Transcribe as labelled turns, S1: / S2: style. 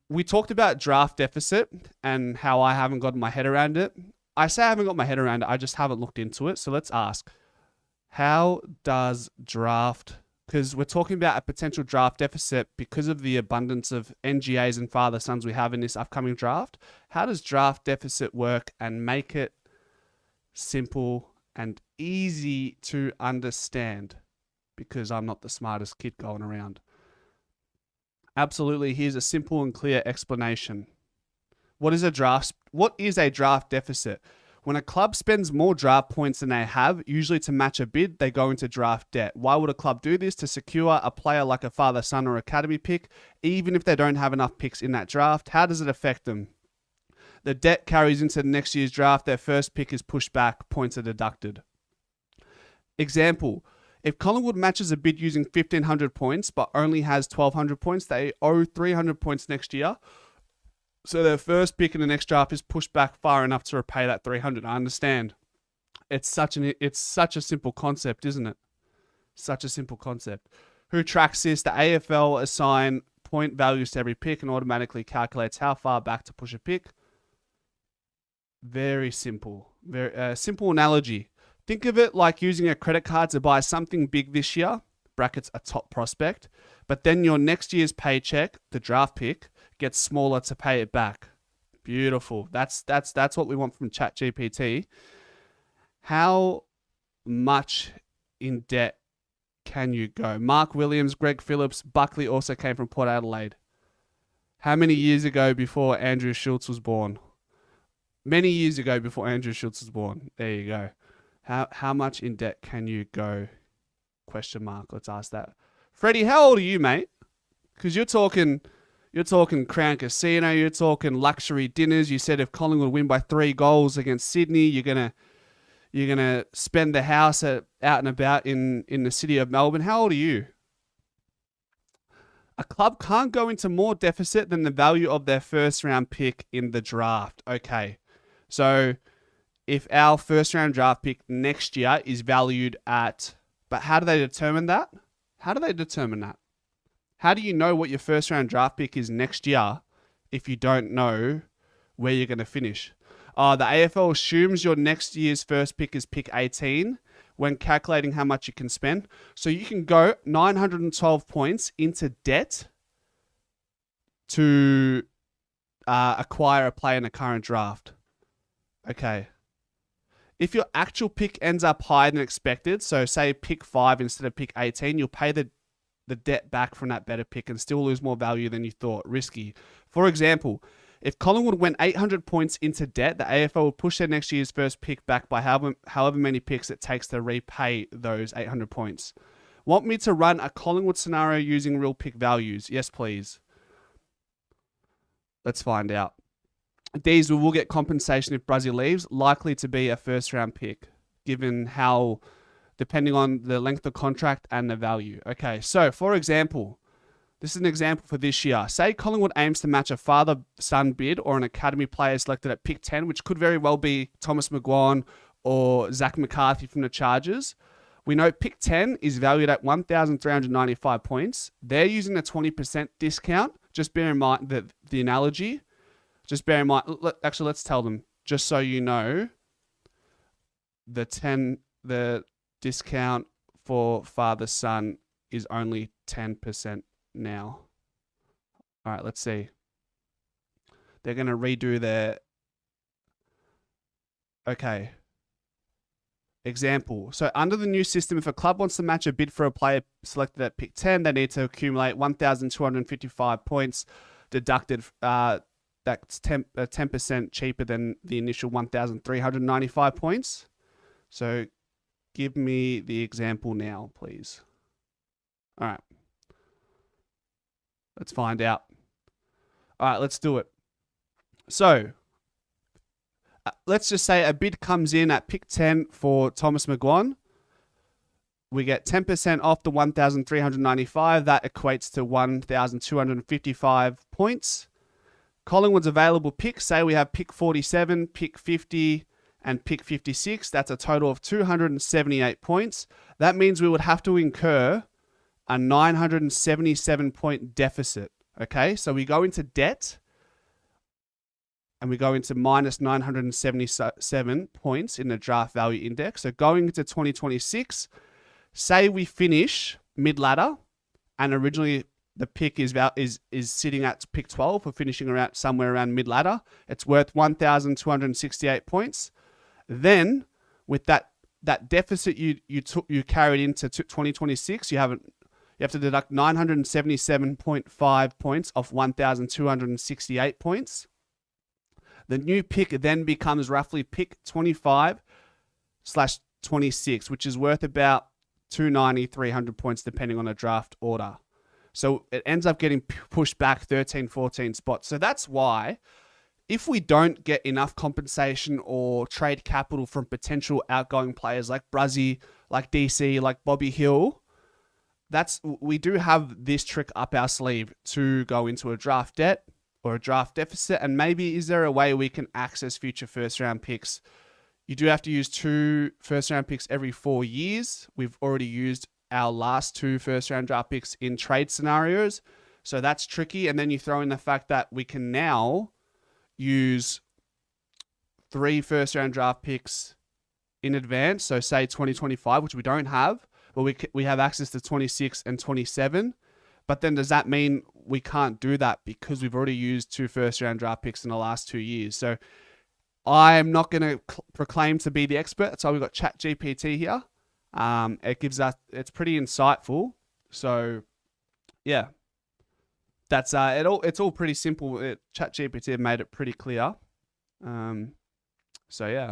S1: We talked about draft deficit and how I haven't gotten my head around it. I say I haven't got my head around it. I just haven't looked into it. So let's ask, how does draft, because we're talking about a potential draft deficit because of the abundance of NGAs and father sons we have in this upcoming draft. How does draft deficit work and make it simple and easy to understand? Because I'm not the smartest kid going around. Absolutely, here's a simple and clear explanation. What is a draft deficit? When a club spends more draft points than they have, usually to match a bid, they go into draft debt. Why would a club do this? To secure a player like a father, son, or academy pick, even if they don't have enough picks in that draft. How does it affect them? The debt carries into the next year's draft. Their first pick is pushed back. Points are deducted. Example. If Collingwood matches a bid using 1,500 points, but only has 1,200 points, they owe 300 points next year. So their first pick in the next draft is pushed back far enough to repay that 300. I understand. It's such a simple concept, isn't it? Such a simple concept. Who tracks this? The AFL assign point values to every pick and automatically calculates how far back to push a pick. Very simple. Very simple analogy. Think of it like using a credit card to buy something big this year, brackets a top prospect, but then your next year's paycheck, the draft pick, gets smaller to pay it back. Beautiful. That's what we want from ChatGPT. How much in debt can you go? Mark Williams, Greg Phillips, Buckley also came from Port Adelaide. How many years ago before Andrew Schultz was born? Many years ago before Andrew Schultz was born. There you go. How much in debt can you go? Question mark. Let's ask that. Freddie, how old are you, mate? Because you're talking Crown Casino, you're talking luxury dinners. You said if Collingwood win by 3 goals against Sydney, you're gonna spend the house out and about in the city of Melbourne. How old are you? A club can't go into more deficit than the value of their first round pick in the draft. Okay, so if our first round draft pick next year is valued at, but how do they determine that? How do they determine that? How do you know what your first round draft pick is next year if you don't know where you're going to finish? The AFL assumes your next year's first pick is pick 18 when calculating how much you can spend. So you can go 912 points into debt to acquire a player in the current draft. Okay. If your actual pick ends up higher than expected, so say pick 5 instead of pick 18, you'll pay the debt back from that better pick and still lose more value than you thought. Risky. For example, if Collingwood went 800 points into debt, the AFL will push their next year's first pick back by however many picks it takes to repay those 800 points. Want me to run a Collingwood scenario using real pick values? Yes, please. Let's find out. Diesel will get compensation if Brazil leaves, likely to be a first round pick, given how, depending on the length of contract and the value. Okay, so for example, this is an example for this year. Say Collingwood aims to match a father-son bid or an academy player selected at pick 10, which could very well be Thomas McGuan or Zach McCarthy from the Chargers. We know pick 10 is valued at 1,395 points. They're using a 20% discount. Just bear in mind that the analogy. Just bear in mind, actually, let's tell them, just so you know, the discount for father-son is only 10% now. All right, let's see. They're going to redo their... Okay. Example. So under the new system, if a club wants to match a bid for a player selected at pick 10, they need to accumulate 1,255 points deducted. That's 10% cheaper than the initial 1,395 points. So give me the example now, please. All right. Let's find out. All right, let's do it. So let's just say a bid comes in at pick 10 for Thomas McGuan. We get 10% off the 1,395. That equates to 1,255 points. Collingwood's available picks, say we have pick 47, pick 50, and pick 56. That's a total of 278 points. That means we would have to incur a 977 point deficit. Okay, so we go into debt and we go into minus 977 points in the draft value index. So going into 2026, say we finish mid-ladder, and originally the pick is sitting at pick 12 or finishing around somewhere around mid-ladder. It's worth 1,268 points. Then with that deficit you carried into 2026, you have to deduct 977.5 points off 1,268 points. The new pick then becomes roughly pick 25/26, which is worth about 290, 300 points depending on a draft order. So it ends up getting pushed back 13, 14 spots. So that's why if we don't get enough compensation or trade capital from potential outgoing players like Bruzzy, like DC, like Bobby Hill, we do have this trick up our sleeve to go into a draft debt or a draft deficit. And maybe is there a way we can access future first round picks? You do have to use 2 first round picks every 4 years. We've already used our last 2 first round draft picks in trade scenarios. So that's tricky. And then you throw in the fact that we can now use 3 first round draft picks in advance. So say 2025, which we don't have, but we have access to 26 and 27. But then does that mean we can't do that because we've already used 2 first round draft picks in the last 2 years? So I'm not going to proclaim to be the expert. That's why we've got ChatGPT here. It's pretty insightful. So yeah, that's it. It's all pretty simple. ChatGPT made it pretty clear. So yeah.